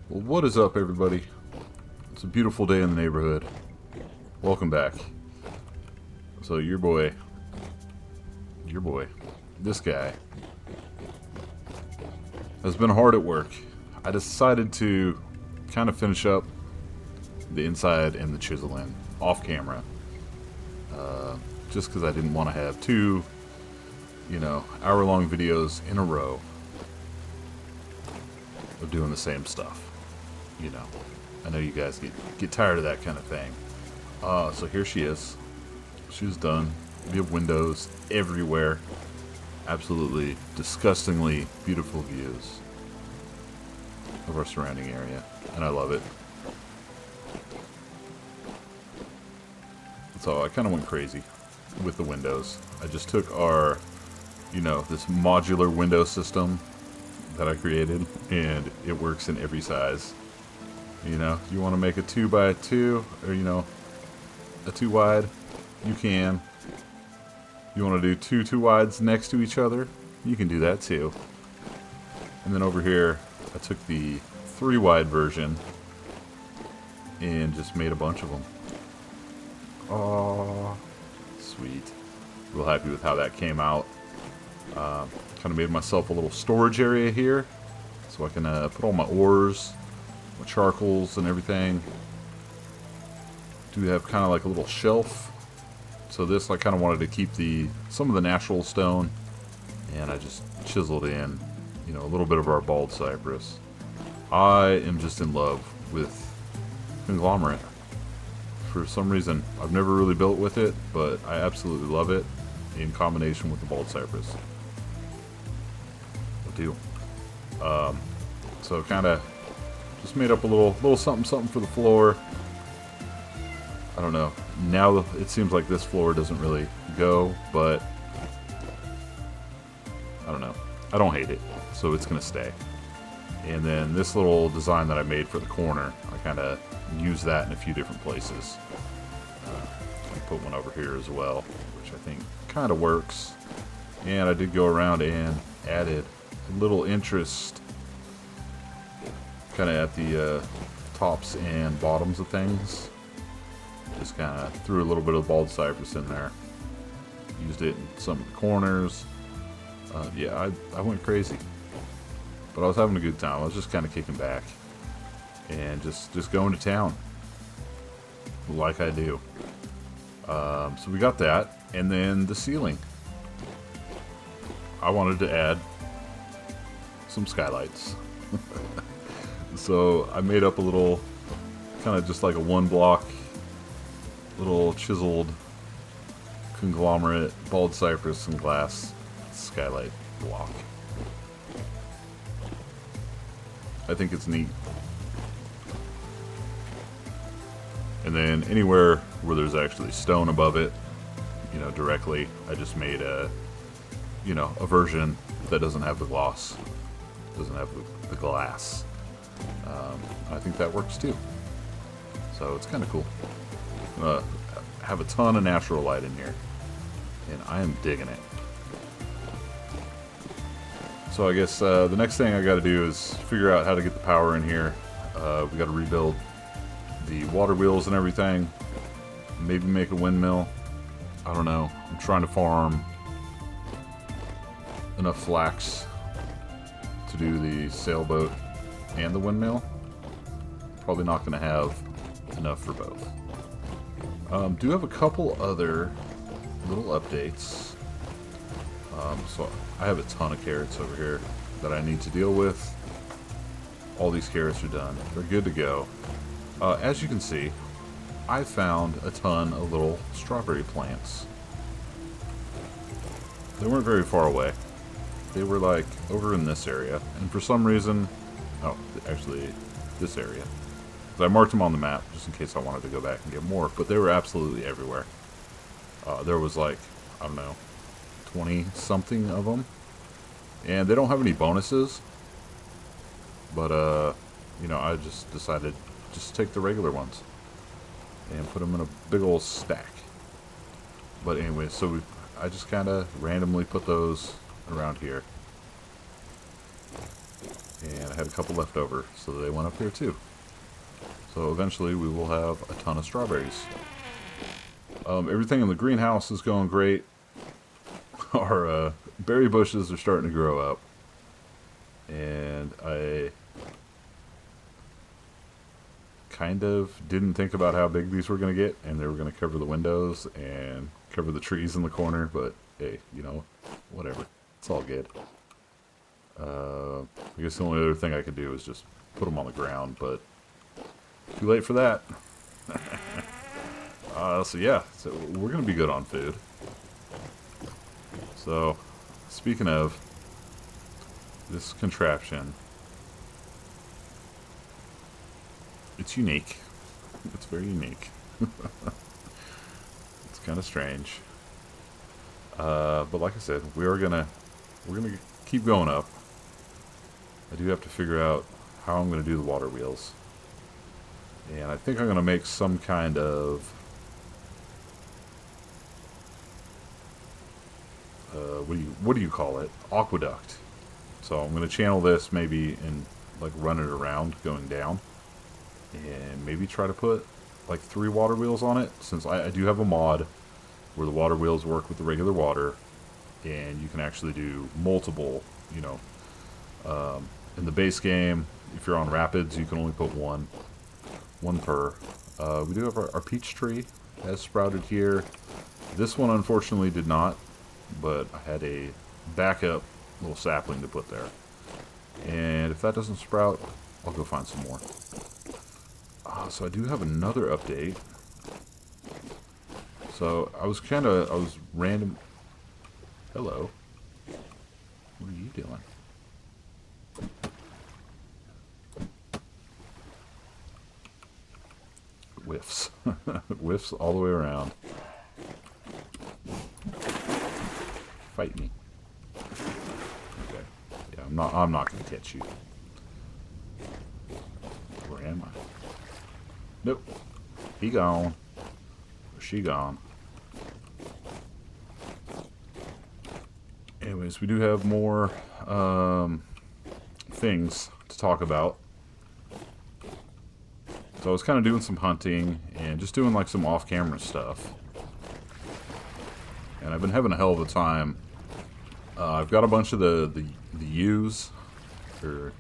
Well, what is up, everybody? It's a beautiful day in the neighborhood. Welcome back. So your boy, this guy has been hard at work. I decided to kind of finish up the inside and the chiseling off camera, just because I didn't want to have two, hour-long videos in a row of doing the same stuff. I know you guys get tired of that kind of thing. So here she is. She's done. We have windows everywhere. Absolutely disgustingly beautiful views of our surrounding area, and I love it. So I kind of went crazy with the windows. I just took our, this modular window system that I created, and it works in every size. You want to make a 2x2, or a 2 wide, you can. You want to do two wides next to each other, you can do that too. And then over here, I took the 3 wide version and just made a bunch of them. Oh, sweet. Real happy with how that came out. Kind of made myself a little storage area here, so I can put all my ores, my charcoals and everything. Do have kind of like a little shelf. So this, I kind of wanted to keep some of the natural stone, and I just chiseled in, a little bit of our bald cypress. I am just in love with conglomerate. For some reason, I've never really built with it, but I absolutely love it in combination with the bald cypress. I do. So kind of just made up a little something for the floor. I don't know. Now it seems like this floor doesn't really go, but I don't know. I don't hate it, so it's gonna stay. And then this little design that I made for the corner, I kind of use that in a few different places. I put one over here as well, which I think kind of works. And I did go around and added a little interest kind of at the tops and bottoms of things. Just kind of threw a little bit of bald cypress in there. Used it in some of the corners. Yeah, I went crazy. But I was having a good time. I was just kind of kicking back. And just going to town. Like I do. So we got that. And then the ceiling. I wanted to add some skylights. So I made up a little, kind of just like a 1-block, little chiseled conglomerate, bald cypress and glass skylight block. I think it's neat. And then anywhere where there's actually stone above it, directly, I just made a version that doesn't have the gloss, doesn't have the glass. I think that works too. So it's kind of cool. Have a ton of natural light in here, and I am digging it. So I guess the next thing I got to do is figure out how to get the power in here. We got to rebuild the water wheels and everything. Maybe make a windmill. I don't know. I'm trying to farm enough flax to do the sailboat and the windmill. Probably not going to have enough for both. Do have a couple other little updates. So I have a ton of carrots over here that I need to deal with. All these carrots are done. They're good to go. As you can see, I found a ton of little strawberry plants. They weren't very far away. They were like over in this area, and for some reason, actually this area. So I marked them on the map just in case I wanted to go back and get more, but they were absolutely everywhere. There was like, I don't know, 20 something of them, and they don't have any bonuses, but I just decided just to take the regular ones and put them in a big old stack. But anyway, so I just kind of randomly put those around here. And I had a couple left over, so they went up here too. So eventually we will have a ton of strawberries. Everything in the greenhouse is going great. Our berry bushes are starting to grow up. And I kind of didn't think about how big these were going to get, and they were going to cover the windows and cover the trees in the corner, but hey, you know, whatever. It's all good. I guess the only other thing I could do is just put them on the ground, but too late for that. So yeah, so we're going to be good on food. So, speaking of this contraption, it's unique. It's very unique. It's kind of strange. But like I said, we're gonna keep going up. I do have to figure out how I'm gonna do the water wheels, and I think I'm gonna make some kind of what do you call it? Aqueduct. So I'm gonna channel this maybe and like run it around going down, and maybe try to put like 3 water wheels on it, since I do have a mod where the water wheels work with the regular water, and you can actually do multiple, you know. In the base game, if you're on rapids, you can only put one per. We do have our peach tree has sprouted here. This one unfortunately did not, but I had a backup little sapling to put there. And if that doesn't sprout, I'll go find some more. So I do have another update. So I was random. Hello. What are you doing? Whiffs. Whiffs all the way around. Fight me. Okay. Yeah, I'm not gonna catch you. Where am I? Nope. He gone. Or she gone. Anyways, we do have more things to talk about. So I was kind of doing some hunting and just doing like some off-camera stuff. And I've been having a hell of a time. I've got a bunch of the ewes, or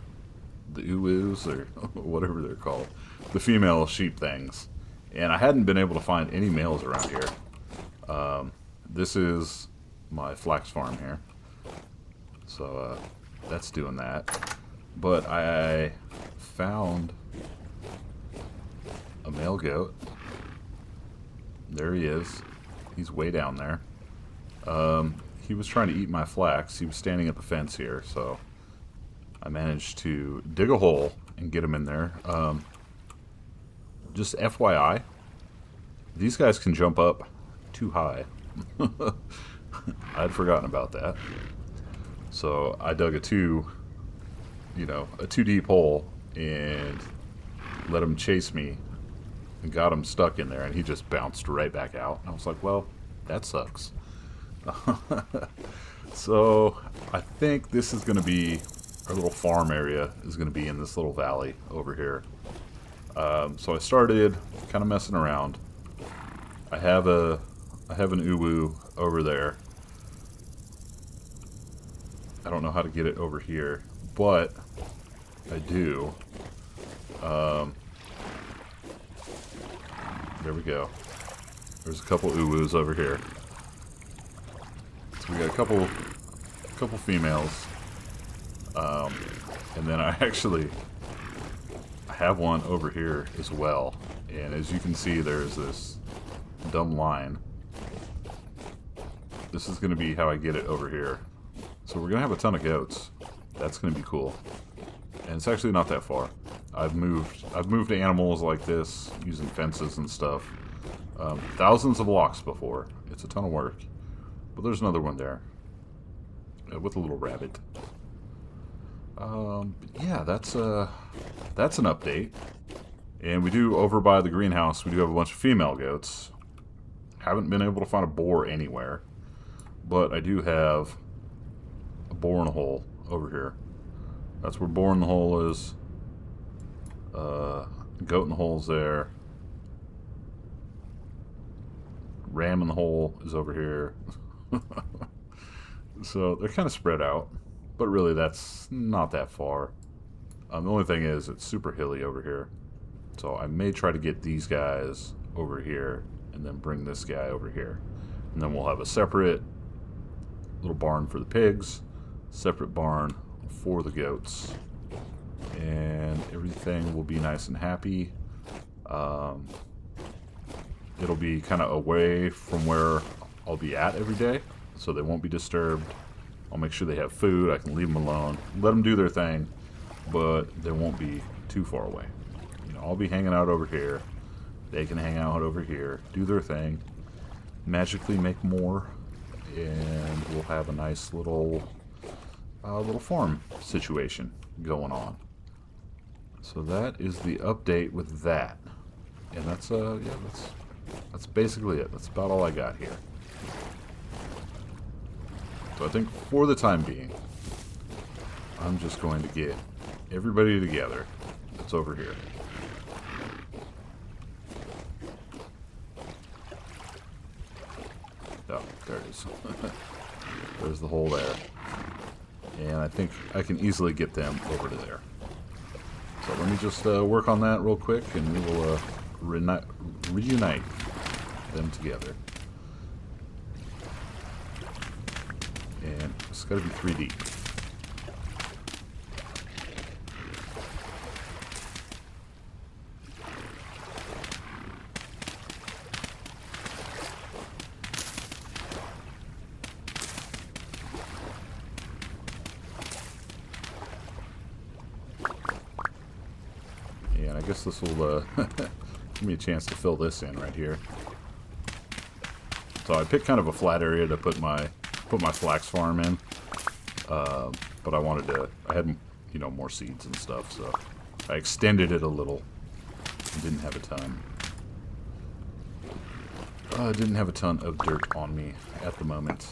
the uwus, or whatever they're called. The female sheep things. And I hadn't been able to find any males around here. This is my flax farm here. So that's doing that. But I found a male goat. There he is. He's way down there. He was trying to eat my flax. He was standing at the fence here, so I managed to dig a hole and get him in there. Just FYI, these guys can jump up too high. I'd forgotten about that. So I dug a 2 deep hole and let him chase me and got him stuck in there, and he just bounced right back out. And I was like, well, that sucks. So I think this is going to be our little farm area is going to be in this little valley over here. So I started kind of messing around. I have an uwu over there. I don't know how to get it over here, but I do. There we go. There's a couple uwus over here. So we got a couple females. And then I have one over here as well. And as you can see, there's this dumb line. This is going to be how I get it over here. So we're going to have a ton of goats. That's going to be cool. And it's actually not that far. I've moved animals like this using fences and stuff. Thousands of blocks before. It's a ton of work. But there's another one there. With a little rabbit. Yeah, that's an update. And we do, over by the greenhouse, we do have a bunch of female goats. Haven't been able to find a boar anywhere. But I do have a boar in a hole over here. That's where boring the hole is. Goat in the hole's there. Ram in the hole is over here. So they're kind of spread out, but really that's not that far. The only thing is it's super hilly over here. So I may try to get these guys over here and then bring this guy over here. And then we'll have a separate little barn for the pigs, separate barn for the goats. And everything will be nice and happy. It'll be kind of away from where I'll be at every day, so they won't be disturbed. I'll make sure they have food. I can leave them alone, let them do their thing, but they won't be too far away. You know, I'll be hanging out over here. They can hang out over here, do their thing, magically make more, and we'll have a nice little farm situation going on. So that is the update with that, and that's that's basically it. That's about all I got here. So I think for the time being, I'm just going to get everybody together that's over here. Oh, there it is. There's the hole there. And I think I can easily get them over to there. So let me just work on that real quick, and we will reunite them together. And it's got to be 3 deep. And I guess this will give me a chance to fill this in right here. So I picked kind of a flat area to put my flax farm in, but I had, you know, more seeds and stuff, so I extended it a little. I didn't have a ton. I didn't have a ton of dirt on me at the moment.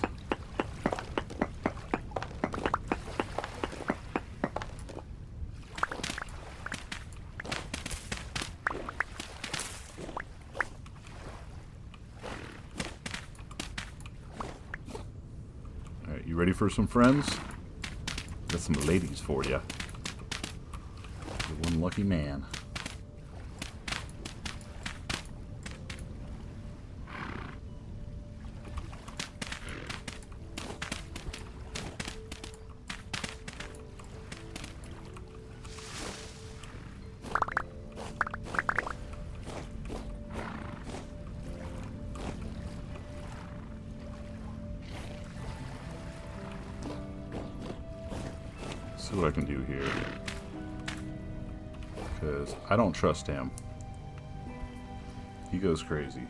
You ready for some friends? Got some ladies for you. You're one lucky man. See what I can do here, because I don't trust him. He goes crazy.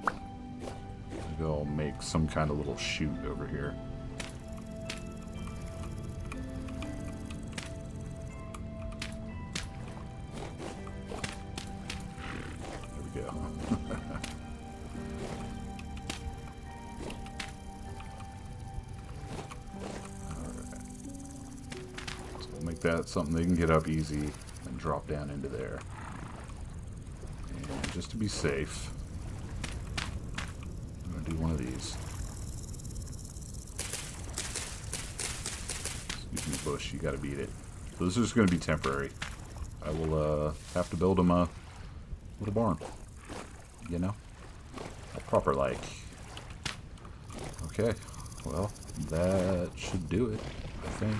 Maybe I'll make some kind of little chute over here. There we go. Make that something they can get up easy and drop down into there. And just to be safe, I'm going to do one of these. Excuse me, bush, you got to beat it. So this is just going to be temporary. I will have to build them a little barn, you know, a proper like. Okay, well, that should do it, I think.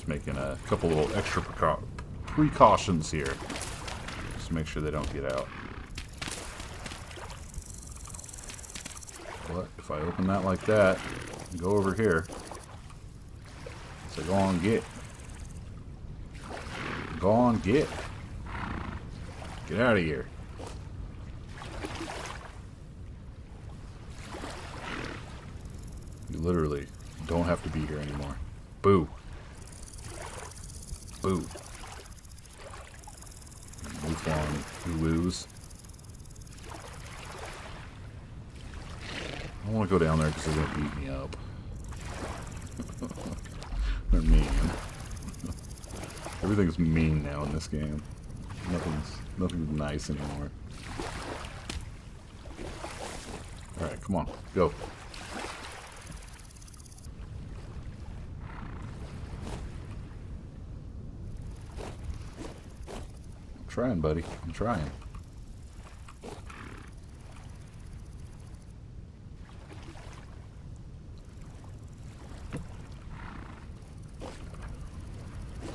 Making a couple little extra precautions here, just to make sure they don't get out. But if I open that like that and go over here, so go on get. Go on get. Get out of here. You literally don't have to be here anymore. Boo. Boo. Move on, woo-woos. don't want to go down there because they're going to beat me up. They're mean. Everything's mean now in this game. Nothing's nice anymore. Alright, come on. Go. I'm trying, buddy. I'm trying.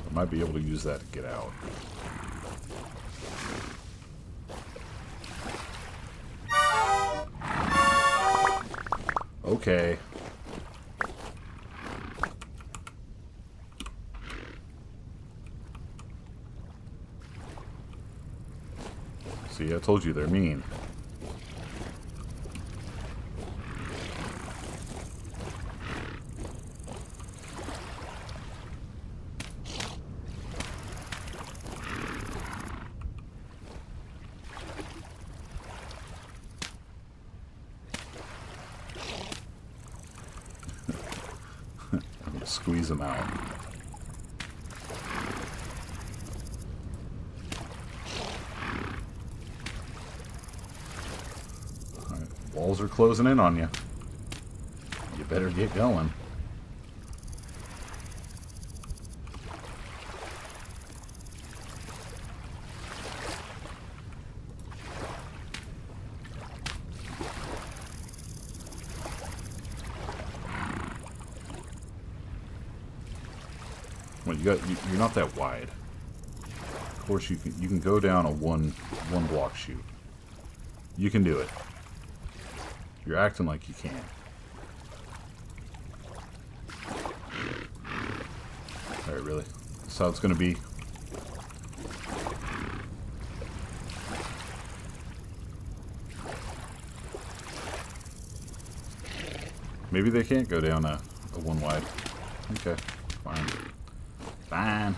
I might be able to use that to get out. Okay. See, I told you they're mean. Squeeze them out. Alright, walls are closing in on you. You better get going. Well, you're not that wide. Of course, you can go down a one block chute. You can do it. You're acting like you can't. All right, really? That's how it's gonna be. Maybe they can't go down a one wide. Okay, fine. Fine.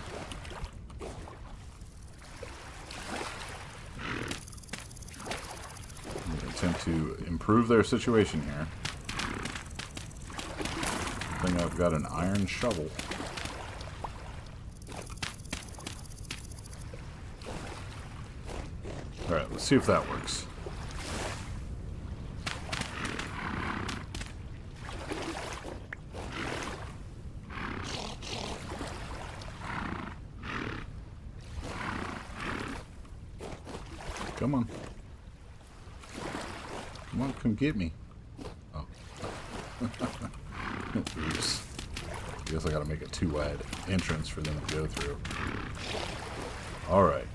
I'm going to attempt to improve their situation here. I think I've got an iron shovel. Alright, let's see if that works. Come on. Come on, come get me. Oh. Oops. I guess I gotta make a two-wide entrance for them to go through. Alright.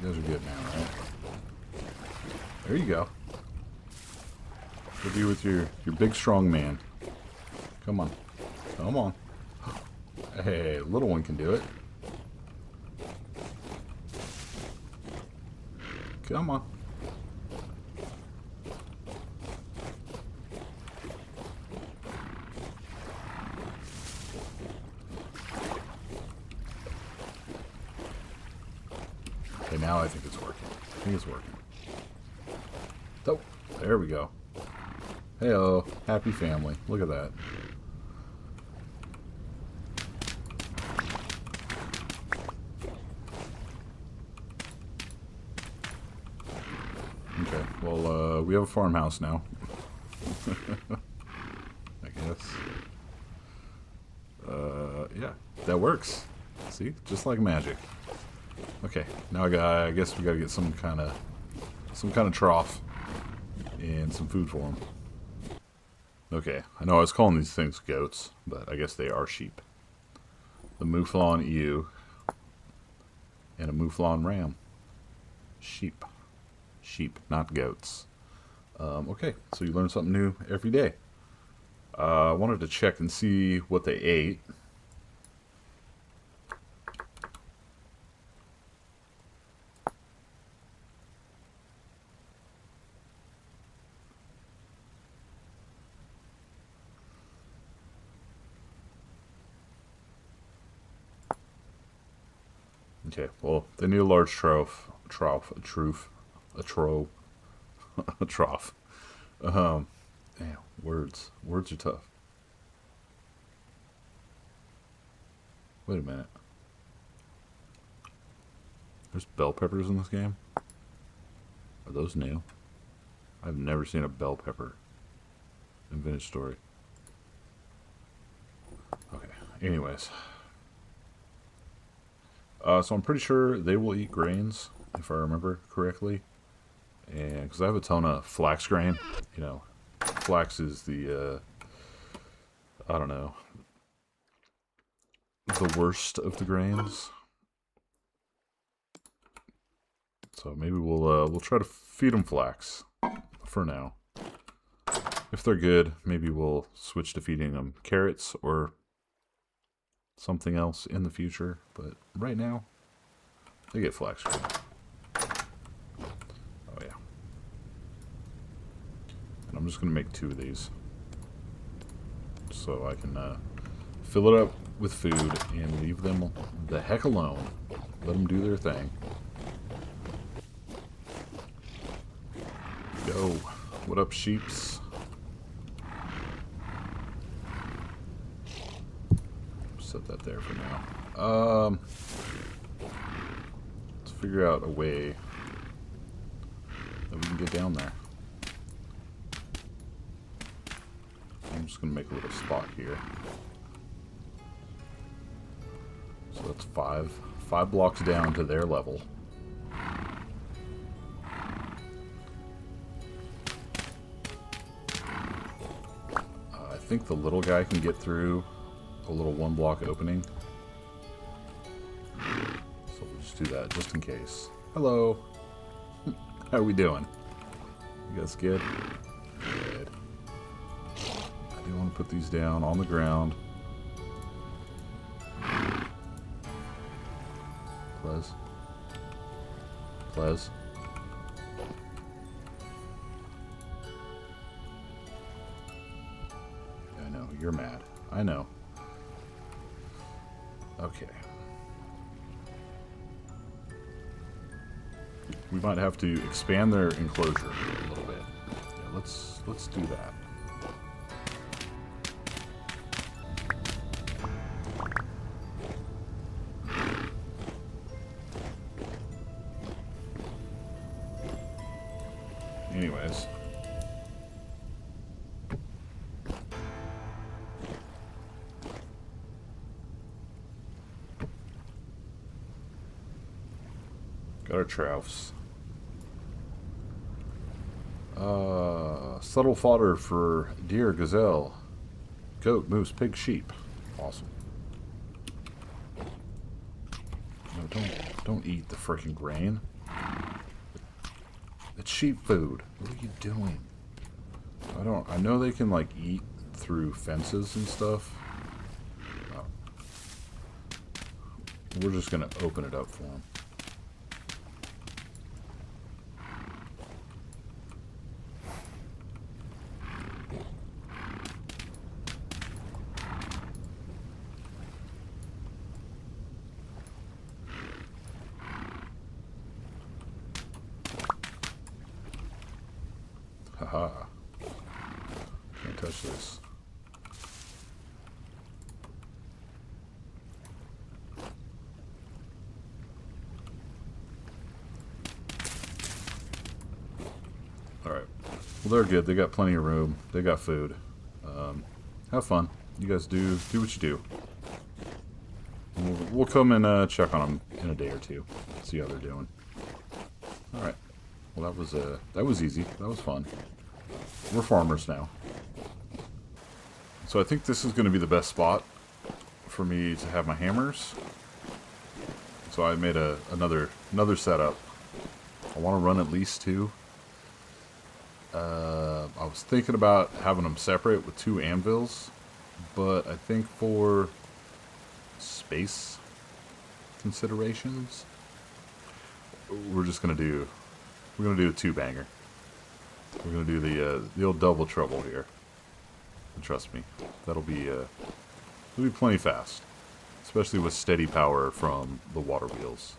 You guys are good now, right? There you go. Go be with your big strong man. Come on. Come on. Hey, little one can do it. Come on. Okay, now I think it's working. I think it's working. Oh, there we go. Hey-oh, happy family. Look at that. Okay, well, we have a farmhouse now. I guess. Yeah, that works. See? Just like magic. Okay, now I guess we gotta get some kind of trough and some food for them. Okay, I know I was calling these things goats, but I guess they are sheep. The Mouflon ewe and a Mouflon ram. Sheep. Sheep, not goats. Okay, so you learn something new every day. I wanted to check and see what they ate. Okay, well, they need a large trough, a trove. a trough. Damn, words. Words are tough. Wait a minute. There's bell peppers in this game? Are those new? I've never seen a bell pepper in Vintage Story. Okay, anyways. So I'm pretty sure they will eat grains, if I remember correctly. And because I have a ton of flax grain, you know, flax is the, I don't know, the worst of the grains. So maybe we'll try to feed them flax for now. If they're good, maybe we'll switch to feeding them carrots or something else in the future. But right now, they get flax grain. Oh yeah. And I'm just gonna make 2 of these, so I can fill it up with food and leave them the heck alone. Let them do their thing. Go. What up, sheeps? Set that there for now. Let's figure out a way that we can get down there. I'm just gonna make a little spot here. So that's 5 blocks down to their level. I think the little guy can get through a little 1-block opening. So we'll just do that just in case. Hello. How are we doing? You guys good? Good. I do want to put these down on the ground. Please. Please. I know, you're mad. I know. Okay. We might have to expand their enclosure a little bit. Yeah, let's do that. Anyways. Got our troughs. Subtle fodder for deer, gazelle, goat, moose, pig, sheep. Awesome. No, don't eat the freaking grain. It's sheep food. What are you doing? I know they can like eat through fences and stuff. Oh. We're just gonna open it up for them. Haha. Can't touch this. Alright. Well, they're good. They got plenty of room. They got food. Have fun. You guys do what you do. We'll come and check on them in a day or two. See how they're doing. Alright. Well, that was easy. That was fun. We're farmers now. So I think this is going to be the best spot for me to have my hammers. So I made another setup. I want to run at least 2. I was thinking about having them separate with 2 anvils, but I think for space considerations, we're gonna do a 2-banger. We're gonna do the old double trouble here. And trust me, it'll be plenty fast, especially with steady power from the water wheels.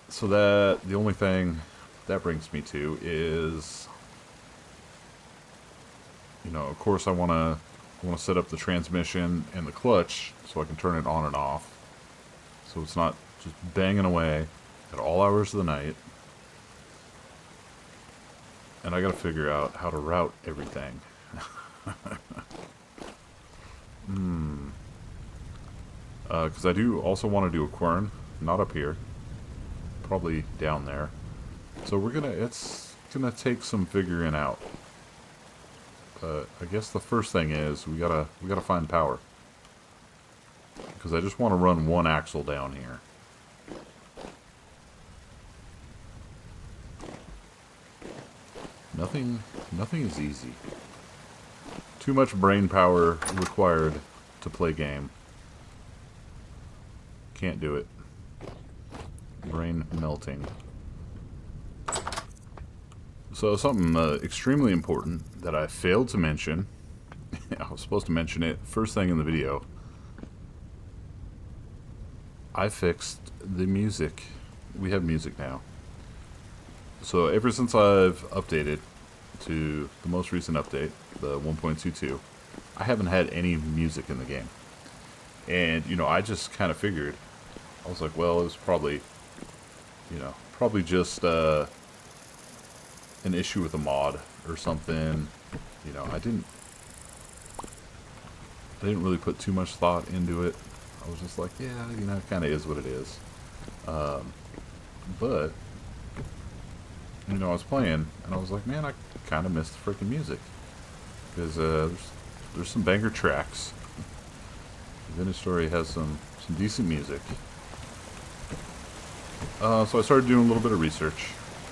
So that the only thing that brings me to is, you know, of course I want to set up the transmission and the clutch so I can turn it on and off. So it's not just banging away at all hours of the night. And I got to figure out how to route everything. Because I do also want to do a quern, not up here, probably down there. So it's gonna take some figuring out. But I guess the first thing is we gotta find power, because I just want to run one axle down here. Nothing is easy. Too much brain power required to play game. Can't do it. Brain melting. So something extremely important that I failed to mention. I was supposed to mention it first thing in the video. I fixed the music. We have music now. So ever since I've updated to the most recent update, the 1.22, I haven't had any music in the game. And, you know, I just kind of figured, I was like, well, it was probably, you know, probably just an issue with a mod or something. You know, I didn't really put too much thought into it. I was just like, yeah, you know, it kind of is what it is. But, you know, I was playing, and I was like, man, I kind of missed the freaking music. Because there's some banger tracks. Vintage Story has some decent music. So I started doing a little bit of research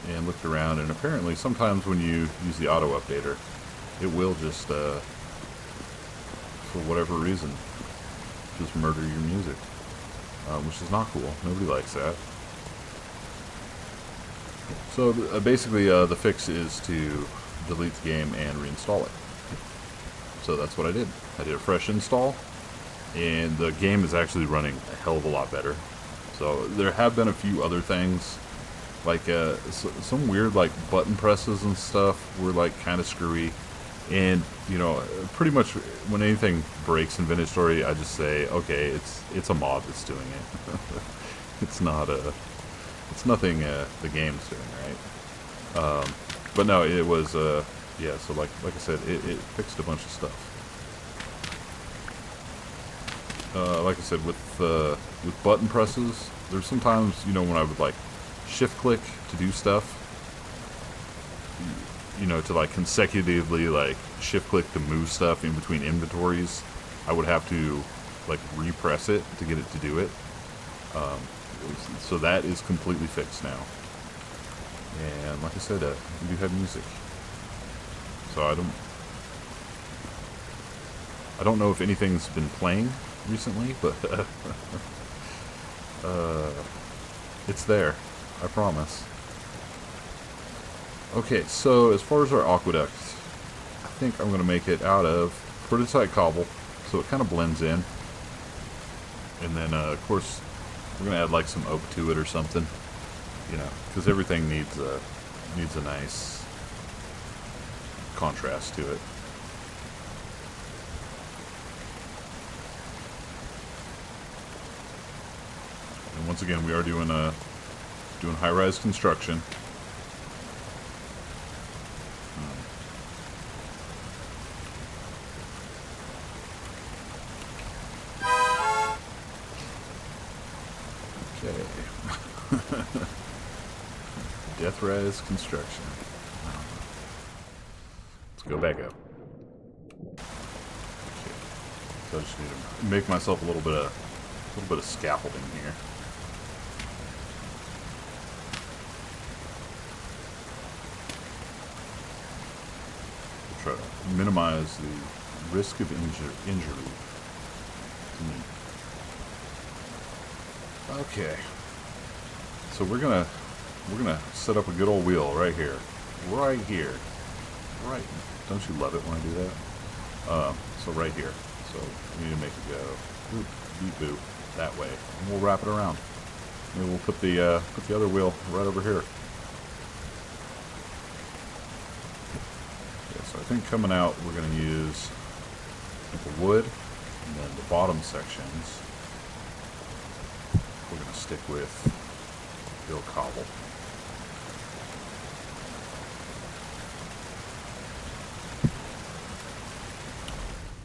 and looked around, and apparently sometimes when you use the auto updater, it will just, for whatever reason, just murder your music. Which is not cool. Nobody likes that. So basically the fix is to delete the game and reinstall it. So that's what I did. I did a fresh install, and the game is actually running a hell of a lot better. So there have been a few other things, like some weird like button presses and stuff were like kind of screwy. And you know, pretty much when anything breaks in Vintage Story, I just say, okay, it's a mod that's doing it. It's not it's nothing the game's doing, right? But no, it was yeah. So like I said, it fixed a bunch of stuff. Like I said, with button presses, there's sometimes, you know, when I would like shift click to do stuff, you know, to like consecutively like shift click to move stuff in between inventories, I would have to like repress it to get it to do it. So that is completely fixed now. And like I said, we do have music. So I don't know if anything's been playing recently, but it's there, I promise. Okay, so as far as our aqueduct, I think I'm going to make it out of prototype cobble, so it kind of blends in. And then, of course, we're going to add like some oak to it or something, you know, because everything needs a nice contrast to it. And once again, we are doing high-rise construction. Death-rise construction. Let's go back up. Okay. So I just need to make myself a little bit of scaffolding here. We'll try to minimize the risk of injury. Okay. So we're gonna set up a good old wheel right here. Right here. Right. Don't you love it when I do that? So right here. So we need to make it go boop, beep, boop, that way. And we'll wrap it around. Maybe we'll put the other wheel right over here. So I think coming out we're going to use the wood, and then the bottom sections we're going to stick with real cobble.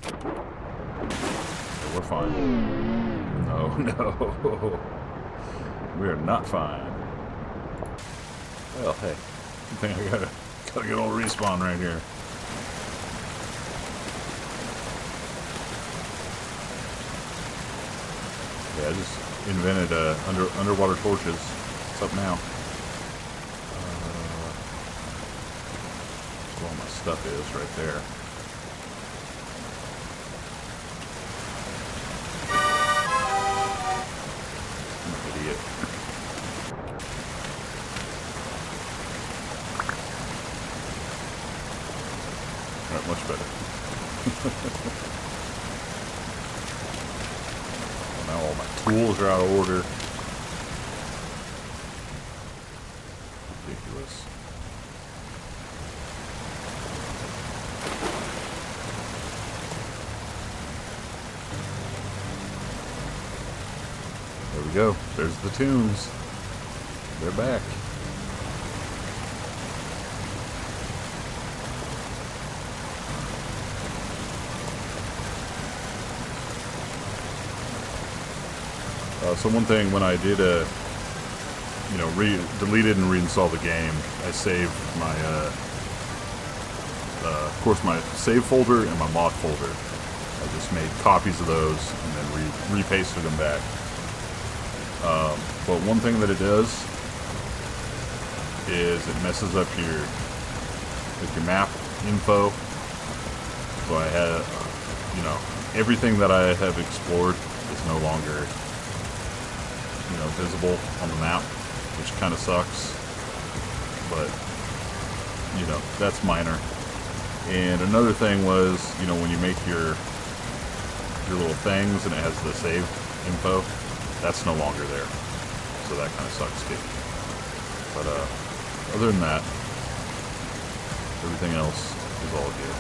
Okay, we're fine. No, no. We are not fine. Well, hey. I think I gotta get a little respawn right here. Yeah, I just invented underwater torches. What's up now? That's where all my stuff is, right there. I'm an idiot. Alright, much better. Now all my tools are out of order. Ridiculous. There we go. There's the tunes. They're back. So one thing, when I did deleted and reinstall the game, I saved my, of course, my save folder and my mod folder. I just made copies of those and then repasted them back. But one thing that it does is it messes up your map info. So I had, everything that I have explored is no longer visible on the map, which kind of sucks, but that's minor. And another thing was, when you make your little things and it has the save info, that's no longer there, so that kind of sucks too. But other than that, everything else is all good.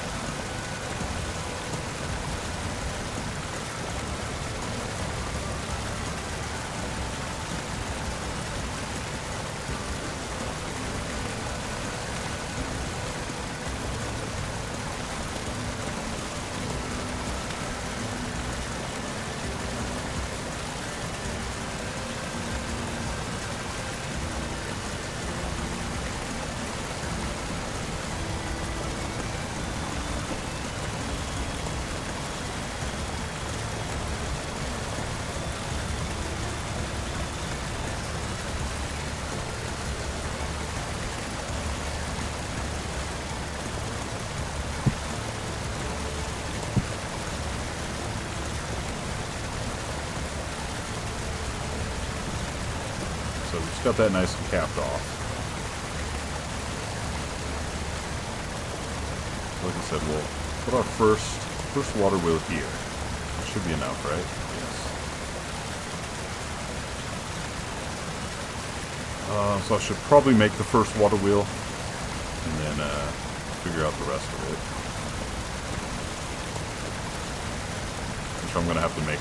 So we just got that nice and capped off. Like I said, we'll put our first water wheel here. That should be enough, right? Yes. So I should probably make the first water wheel and then figure out the rest of it. Which I'm gonna have to make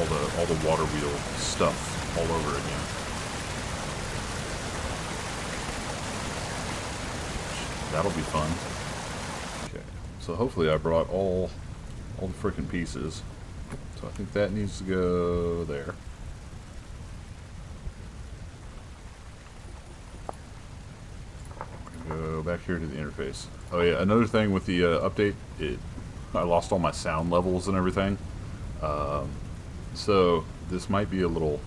all the water wheel stuff all over again. That'll be fun. Okay, so hopefully I brought all the frickin' pieces. So I think that needs to go there. Go back here to the interface. Oh yeah, another thing with the update, I lost all my sound levels and everything. So this might be a little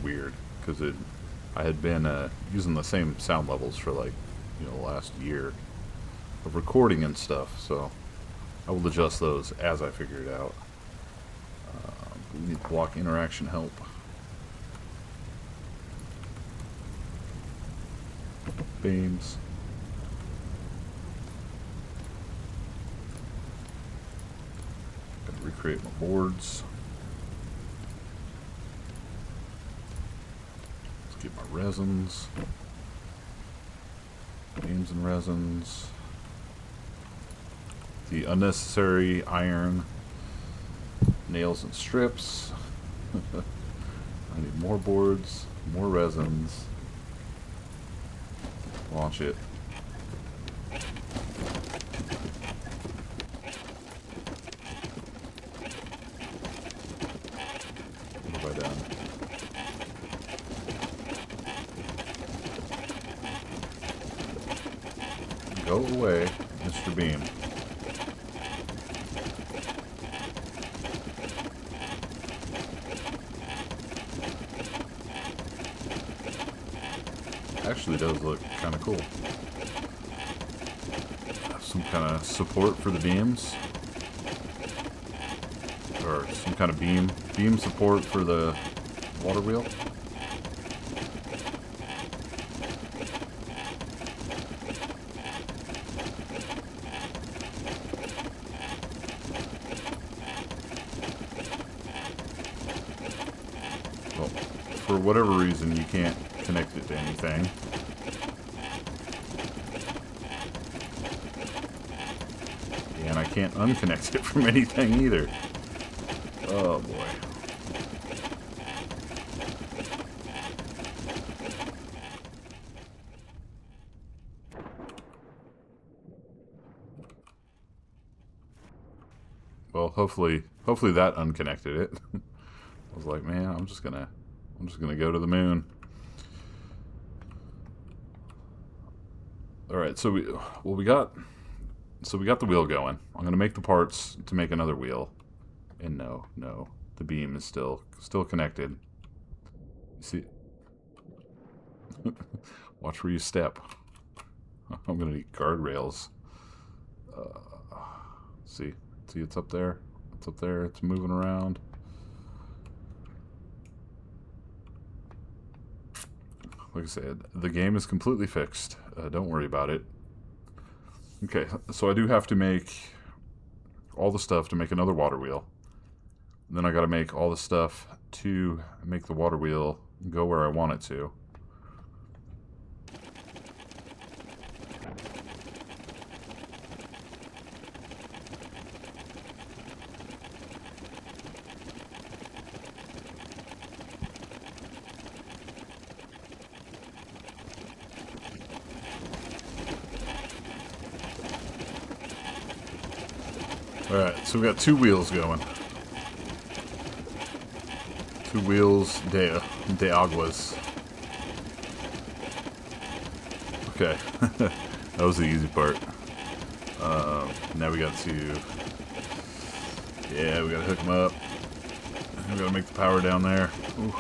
weird because I had been using the same sound levels for like the last year of recording and stuff, so I will adjust those as I figure it out. We need block interaction help. Beams. Gotta recreate my boards. Let's get my resins. Beams and resins. the unnecessary iron, nails and strips. I need more boards, more resins. Launch it. What have I done? Go away, Mr. Beam. Actually does look kind of cool. Some kind of support for the beams. Or some kind of beam support for the water wheel. Well, for whatever reason you can't connect it to anything. And I can't unconnect it from anything either. Oh boy. Well, hopefully that unconnected it. I was like, man, I'm just gonna go to the moon. All right, so we got the wheel going. I'm gonna make the parts to make another wheel, and no, the beam is still connected. You see? Watch where you step. I'm gonna need guardrails. See, it's up there. It's up there. It's moving around. Like I said, the game is completely fixed. Don't worry about it. Okay, so I do have to make all the stuff to make another water wheel. Then I gotta make all the stuff to make the water wheel go where I want it to. Alright, so we got two wheels going. Two wheels de aguas. Okay, that was the easy part. Now we got to... Yeah, we gotta hook them up. We gotta make the power down there. Ooh.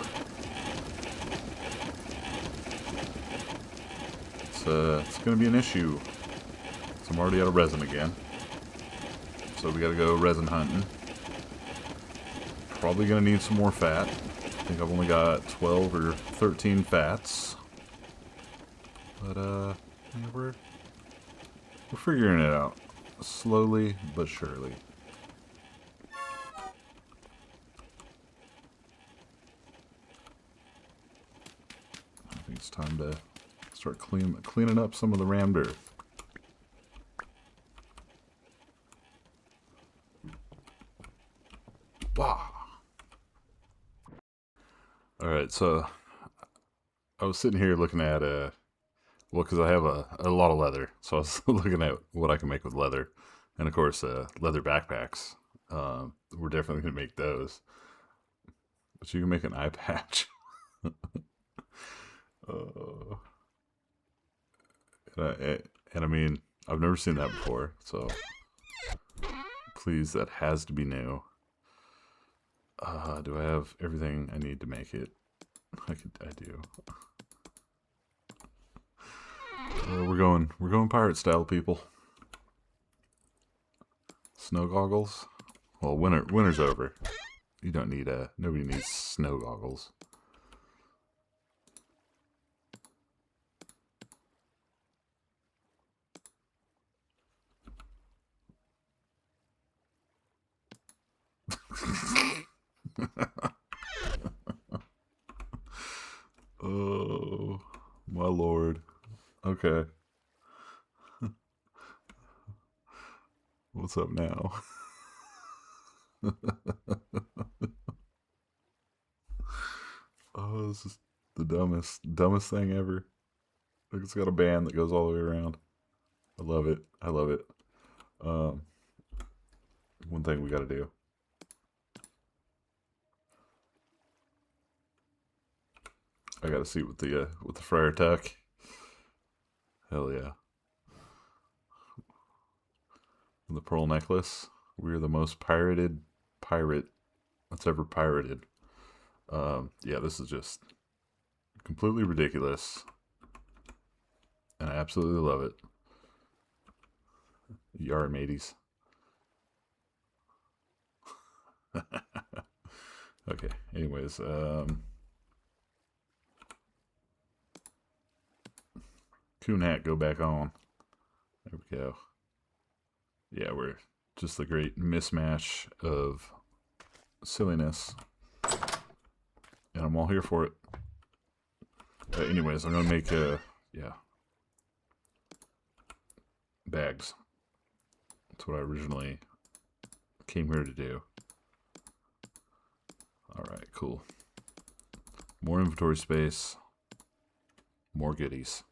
It's gonna be an issue. So I'm already out of resin again. So we gotta go resin hunting. Probably gonna need some more fat. I think I've only got 12 or 13 fats. But yeah, we're figuring it out. Slowly but surely. I think it's time to start cleaning up some of the rammed earth. Wow. Alright, so I was sitting here looking at, well, because I have a lot of leather, so I was looking at what I can make with leather. And of course, leather backpacks. We're definitely going to make those. But you can make an eye patch. And I mean, I've never seen that before, so please, that has to be new. Do I have everything I need to make it? I do. We're going pirate style, people. Snow goggles. Well, winter's over. You don't need nobody needs snow goggles. Oh, my lord. Okay. What's up now? Oh, this is the dumbest thing ever. Like, it's got a band that goes all the way around. I love it. I love it. One thing we got to do. I got a seat with the Friar Tuck. Hell yeah. And the pearl necklace. We're the most pirated pirate that's ever pirated. Yeah, this is just completely ridiculous. And I absolutely love it. Yar mateys. Okay, anyways, coon hat, go back on. There we go. Yeah, we're just the great mismatch of silliness. And I'm all here for it. Anyways, I'm gonna make yeah, bags. That's what I originally came here to do. Alright, cool. More inventory space. More goodies.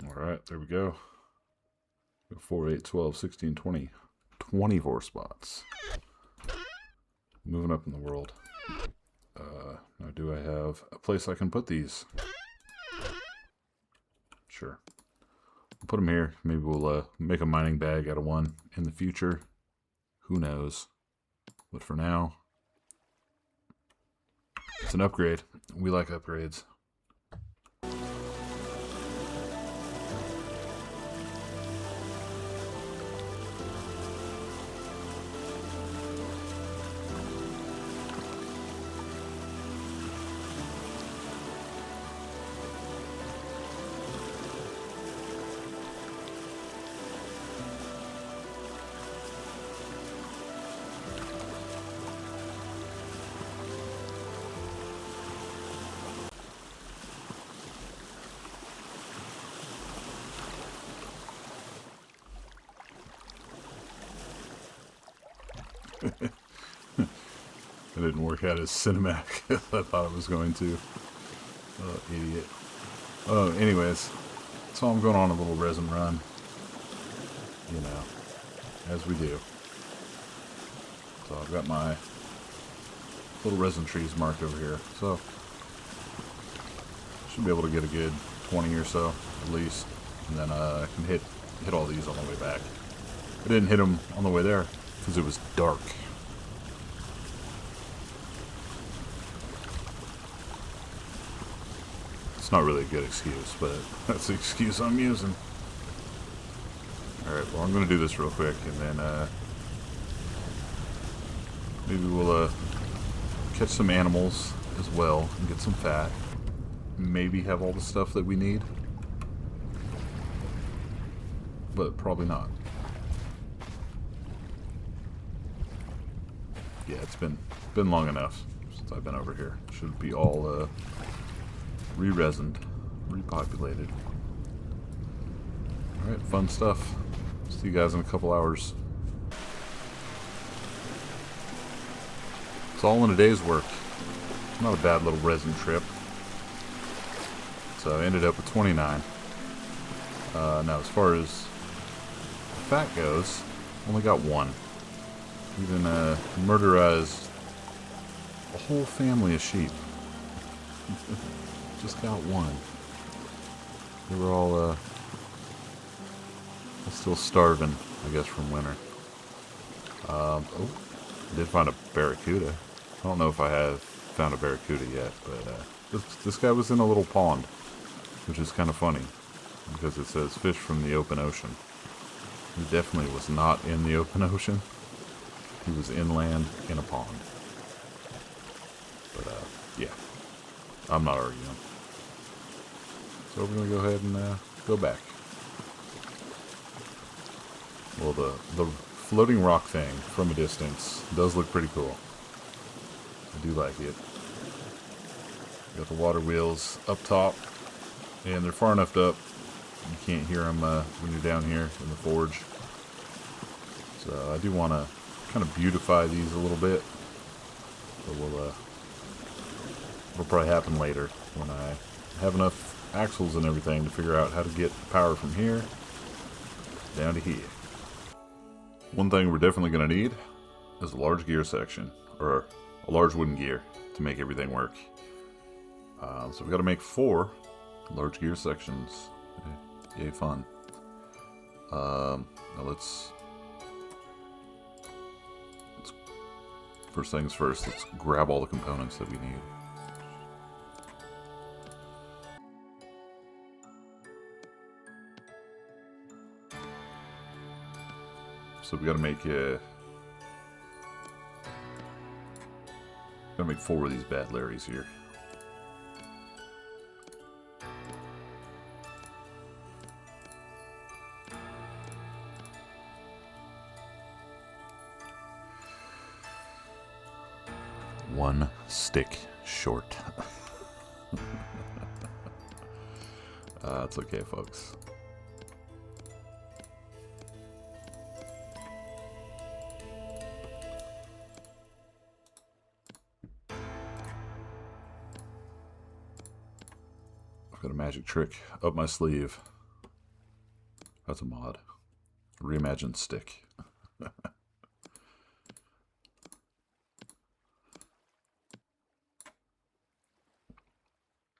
Alright, there we go. 4, 8, 12, 16, 20. 24 spots. Moving up in the world. Now do I have a place I can put these? Sure. I'll put them here. Maybe we'll make a mining bag out of one in the future. Who knows? But for now, it's an upgrade. We like upgrades. It didn't work out as cinematic as I thought it was going to. Oh, idiot. Oh, anyways. So I'm going on a little resin run. You know, as we do. So I've got my little resin trees marked over here. So, should be able to get a good 20 or so, at least. And then I can hit all these on the way back. I didn't hit them on the way there because it was dark. It's not really a good excuse, but that's the excuse I'm using. Alright, well, I'm going to do this real quick, and then maybe we'll catch some animals as well and get some fat. Maybe have all the stuff that we need, but probably not. Yeah, it's been long enough since I've been over here. Should be all re-resined, repopulated. Alright, fun stuff. See you guys in a couple hours. It's all in a day's work. Not a bad little resin trip. So I ended up with 29. Now as far as fat goes, only got one. Even murderized a whole family of sheep. Just got one. They were all still starving, I guess, from winter. Oh, I did find a barracuda. I don't know if I have found a barracuda yet, but this guy was in a little pond, which is kind of funny because it says fish from the open ocean. He definitely was not in the open ocean. He was inland in a pond. But yeah, I'm not arguing. So we're gonna go ahead and go back. Well, the floating rock thing from a distance does look pretty cool. I do like it. Got the water wheels up top, and they're far enough up you can't hear them when you're down here in the forge. So I do want to kind of beautify these a little bit, but it'll probably happen later when I have enough axles and everything to figure out how to get power from here down to here. One thing we're definitely going to need is a large gear section, or a large wooden gear to make everything work. So we've got to make 4 large gear sections. Yay, fun. Now let's first things first, let's grab all the components that we need. So we gotta make 4 of these bad Larrys here. One stick short. It's okay, folks. I've got a magic trick up my sleeve. That's a mod. Reimagined Stick.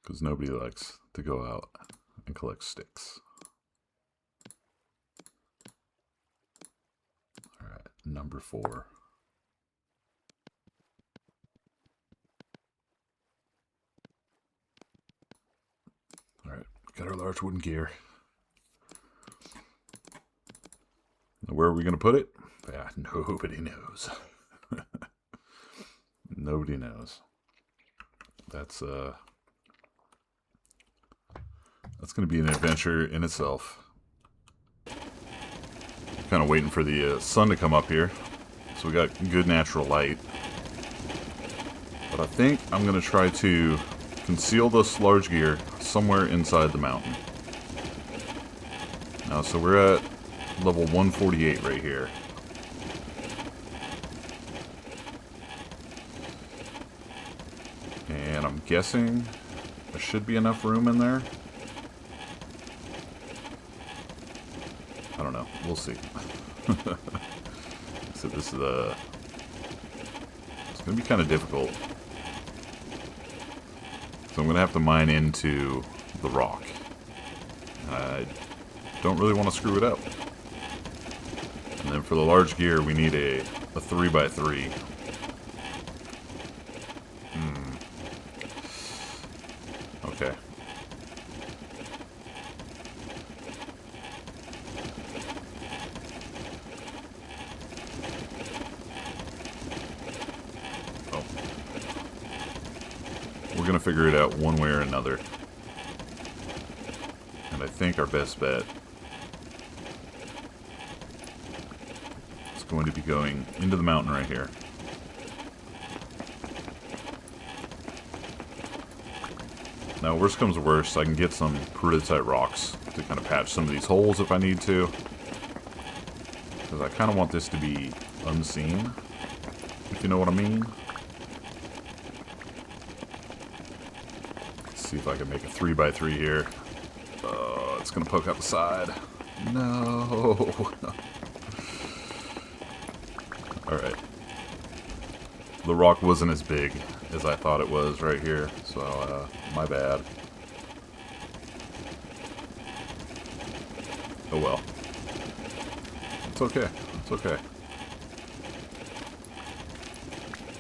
Because nobody likes to go out and collect sticks. Alright, number 4. Alright, got our large wooden gear. Now where are we going to put it? Yeah, nobody knows. Nobody knows. That's going to be an adventure in itself. Kind of waiting for the sun to come up here, so we got good natural light. But I think I'm going to try to conceal this large gear somewhere inside the mountain. Now, so we're at level 148 right here. And I'm guessing there should be enough room in there. I don't know. We'll see. So this is it's going to be kind of difficult. So I'm going to have to mine into the rock. I don't really want to screw it up. And then for the large gear, we need a 3x3. Okay. We're going to figure it out one way or another. And I think our best bet is going to be going into the mountain right here. Now, worst comes to worst, I can get some peridotite rocks to kind of patch some of these holes if I need to. Because I kind of want this to be unseen, if you know what I mean. See if I can make a 3x3 here. It's gonna poke out the side. No. Alright. The rock wasn't as big as I thought it was right here, so my bad. Oh well. It's okay. It's okay.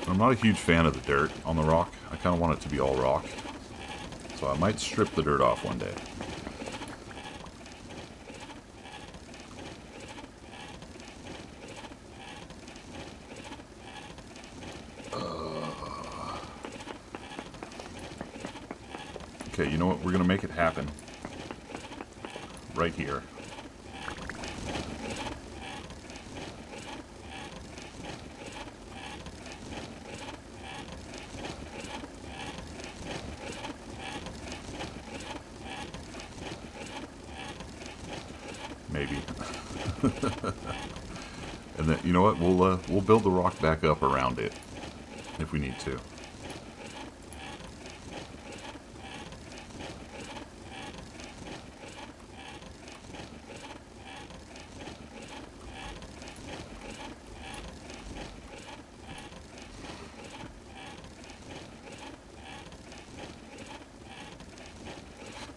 I'm not a huge fan of the dirt on the rock. I kind of want it to be all rock. So I might strip the dirt off one day. Okay, you know what? We're going to make it happen. Right here. And then, you know what? We'll build the rock back up around it if we need to.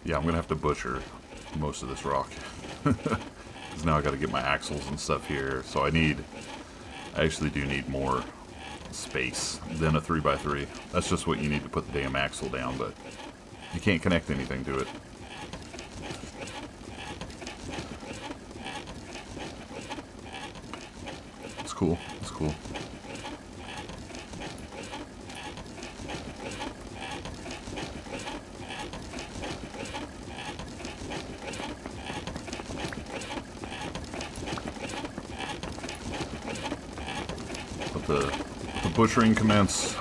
Yeah, I'm gonna have to butcher most of this rock. Because now I gotta get my axles and stuff here. So I actually do need more space than a 3x3. That's just what you need to put the damn axle down, but you can't connect anything to it. It's cool. It's cool. Let the butchering commence.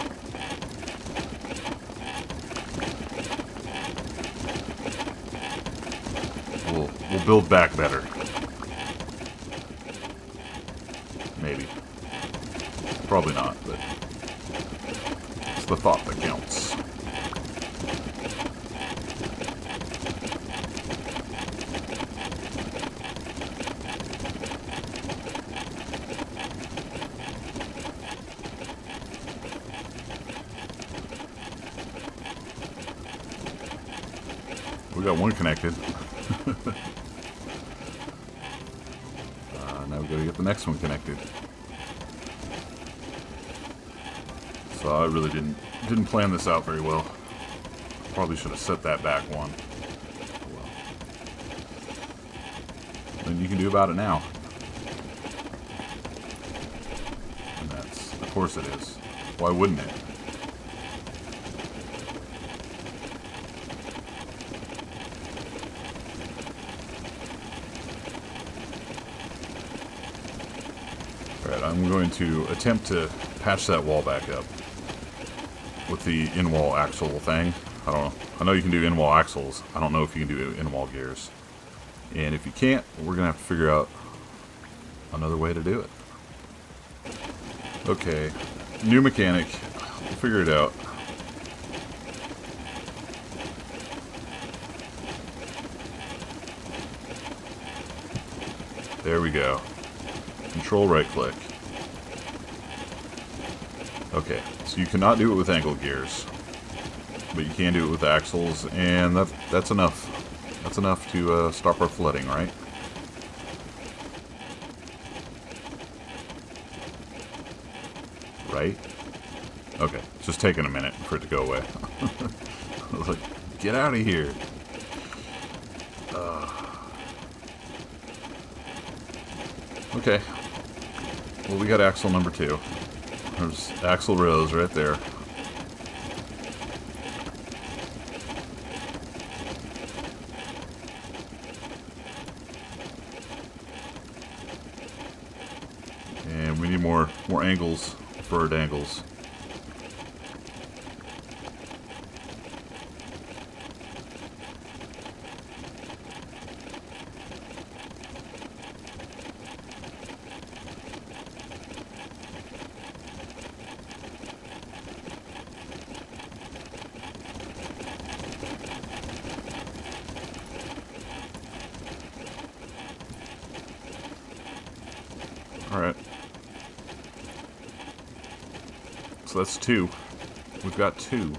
We'll build back better. Maybe. Probably not, but it's the thought that counts. We got one connected. Now we gotta get the next one connected. So I really didn't plan this out very well. Probably should have set that back one. Oh well. Nothing you can do about it now. And that's, of course it is. Why wouldn't it? Alright, I'm going to attempt to patch that wall back up with the in-wall axle thing. I don't know. I know you can do in-wall axles. I don't know if you can do in-wall gears. And if you can't, we're going to have to figure out another way to do it. Okay, new mechanic. We'll figure it out. There we go. Control right click. Okay, so you cannot do it with angle gears, but you can do it with axles, and that's enough. That's enough to stop our flooding, right? Right? Okay, it's just taking a minute for it to go away. I was like, get out of here. Okay. Well, we got axle number 2. There's axle rows right there. And we need more angles, preferred angles. Alright. So that's 2. We've got 2.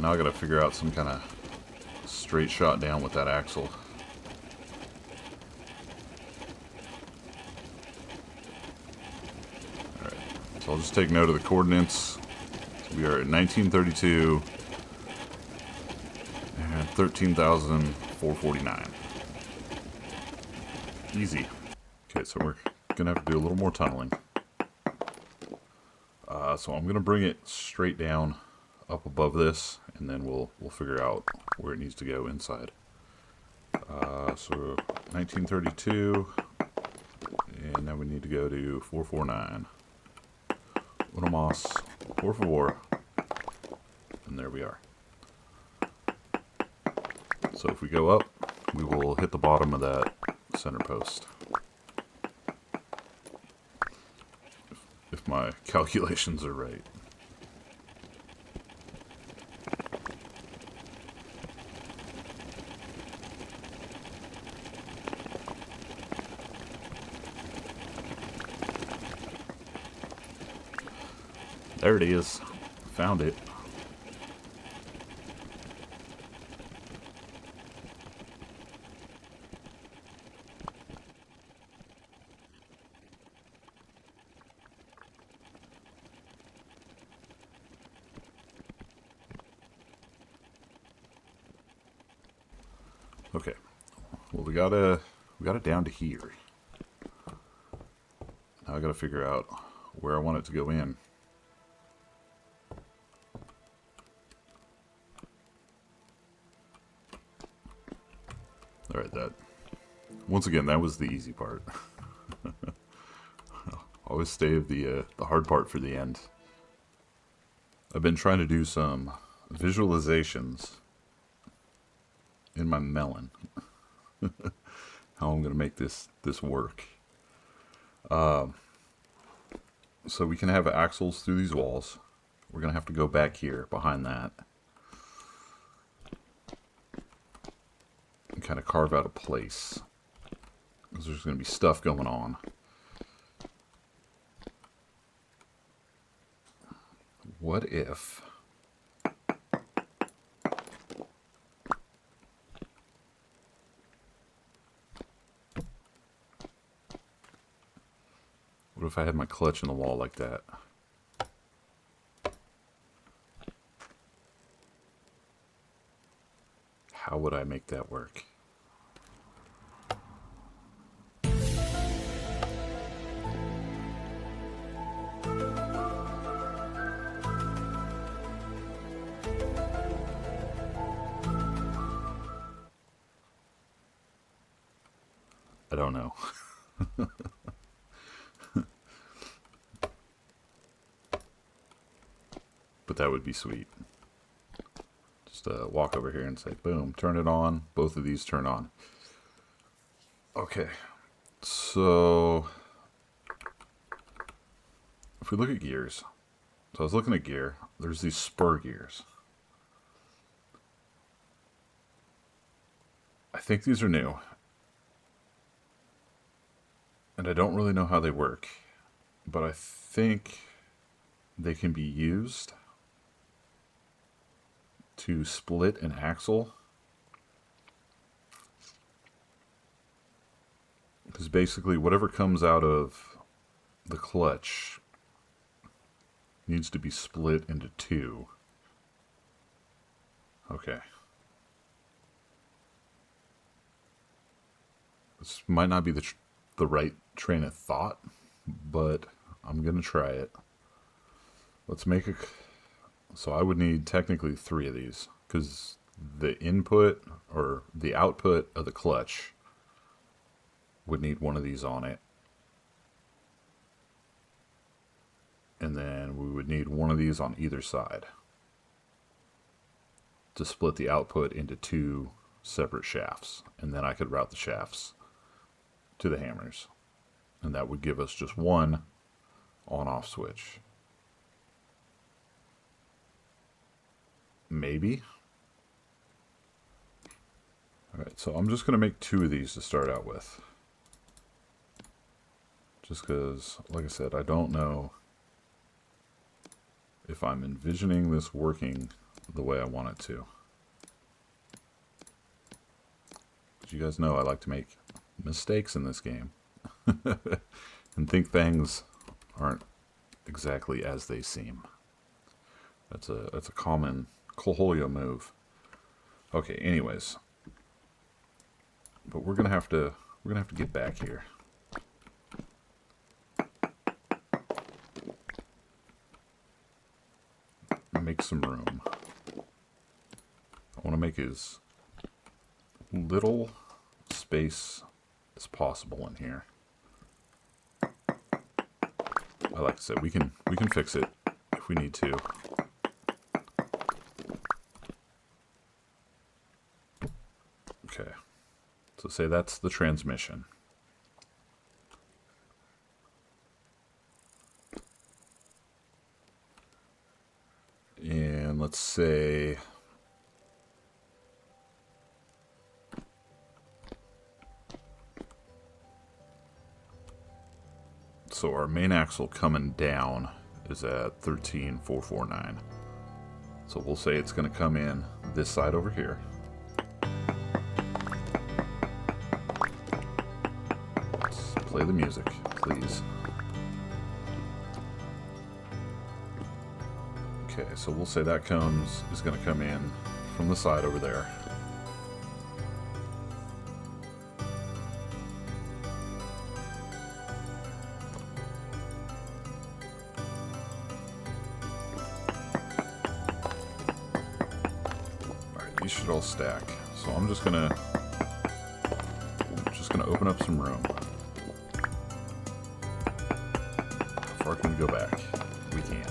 Now I gotta figure out some kind of straight shot down with that axle. Alright, so I'll just take note of the coordinates. So we are at 1932 and 13,449. Easy. Okay, so we're gonna have to do a little more tunneling. So I'm gonna bring it straight down up above this, and then we'll figure out where it needs to go inside. So 1932, and now we need to go to 449. Uno más, por favor. And there we are. So if we go up, we will hit the bottom of that center post. If my calculations are right. There it is. Found it. Okay. Well, we got it down to here. Now I gotta figure out where I want it to go in. Alright, once again, that was the easy part. Always save the hard part for the end. I've been trying to do some visualizations in my melon. How I'm going to make this work. So we can have axles through these walls. We're going to have to go back here behind that. And kind of carve out a place. Because there's going to be stuff going on. What if... What if I had my clutch in the wall like that? How would I make that work? I don't know. But that would be sweet. Just walk over here and say, boom, turn it on. Both of these turn on. Okay. So, if we look at gears. So I was looking at gear. There's these spur gears. I think these are new. And I don't really know how they work. But I think they can be used to split an axle. Because basically whatever comes out of the clutch needs to be split into two. Okay. This might not be the right train of thought, but I'm going to try it. Let's make a... So I would need technically 3 of these, because the input or the output of the clutch would need one of these on it. And then we would need one of these on either side to split the output into 2 separate shafts. And then I could route the shafts to the hammers. And that would give us just one on-off switch. Maybe. Alright, so I'm just going to make 2 of these to start out with. Just because, like I said, I don't know if I'm envisioning this working the way I want it to. But you guys know I like to make mistakes in this game. And think things aren't exactly as they seem. That's a common Coolholio move. Okay, anyways. But we're gonna have to get back here. Make some room. I want to make as little space as possible in here. Like I said, we can fix it if we need to. Okay, so say that's the transmission. And let's say so our main axle coming down is at 13,449. So we'll say it's going to come in this side over here. Let's play the music, please. Okay, so we'll say that is going to come in from the side over there. Alright, these should all stack. So I'm just gonna open up some room. How far can we go back? We can.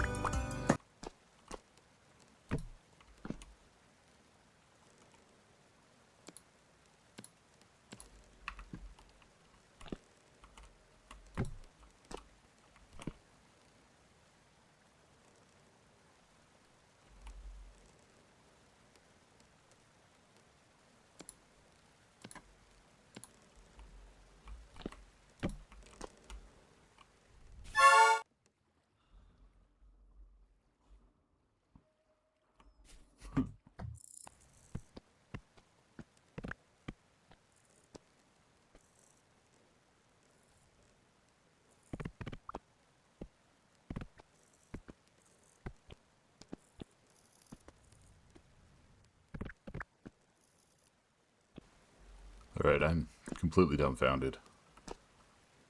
Alright, I'm completely dumbfounded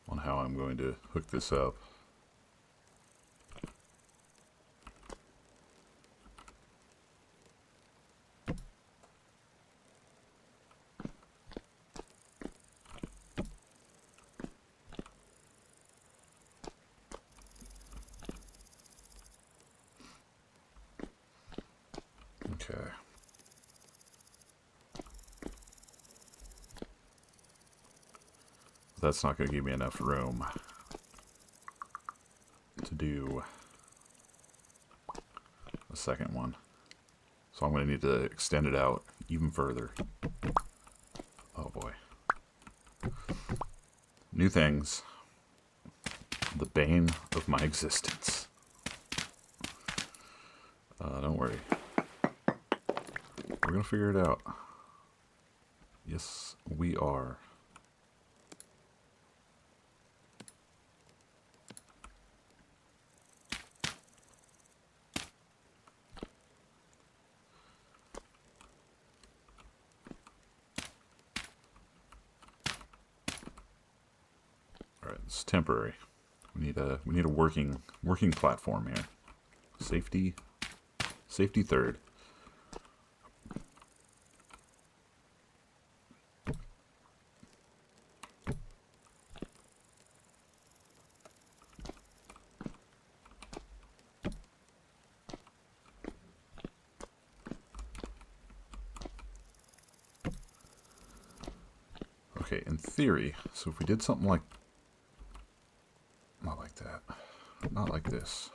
on how I'm going to hook this up. Okay. That's not going to give me enough room to do a second one. So I'm going to need to extend it out even further. Oh boy. New things. The bane of my existence. Don't worry. We're going to figure it out. Yes, we are. It's temporary. We need a working platform here. Safety third. Okay, in theory, so if we did something like not like that. Not like this.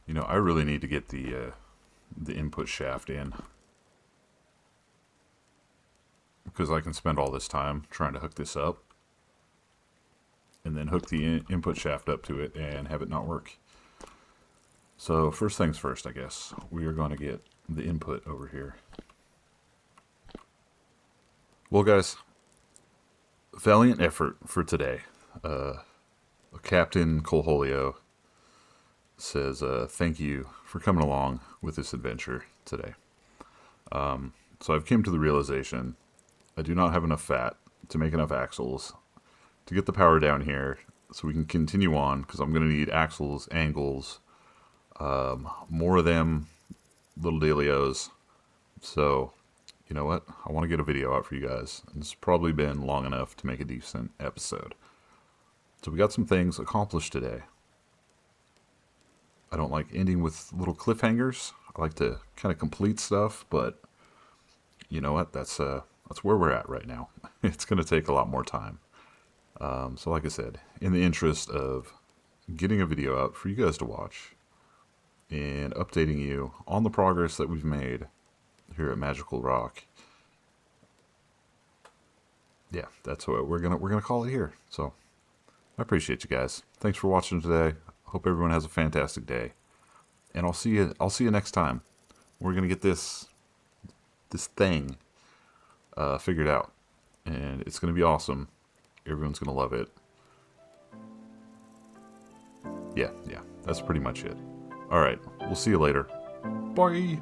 You know, I really need to get the input shaft in. Because I can spend all this time trying to hook this up. And then hook the input shaft up to it and have it not work. So first things first, I guess. We are going to get the input over here. Well, guys, valiant effort for today. Captain Colholio says, thank you for coming along with this adventure today. So I've came to the realization I do not have enough fat to make enough axles to get the power down here so we can continue on, because I'm going to need axles, angles, more of them little dealios. So, you know what? I want to get a video out for you guys. It's probably been long enough to make a decent episode. So we got some things accomplished today. I don't like ending with little cliffhangers. I like to kind of complete stuff, but you know what? That's where we're at right now. It's going to take a lot more time. So like I said, in the interest of getting a video out for you guys to watch and updating you on the progress that we've made here at Magical Rock, yeah, that's what we're gonna call it here. So I appreciate you guys. Thanks for watching today. Hope everyone has a fantastic day, and I'll see you next time. We're gonna get this thing figured out, and it's gonna be awesome. Everyone's gonna love it. Yeah, that's pretty much it. Alright, we'll see you later. Bye!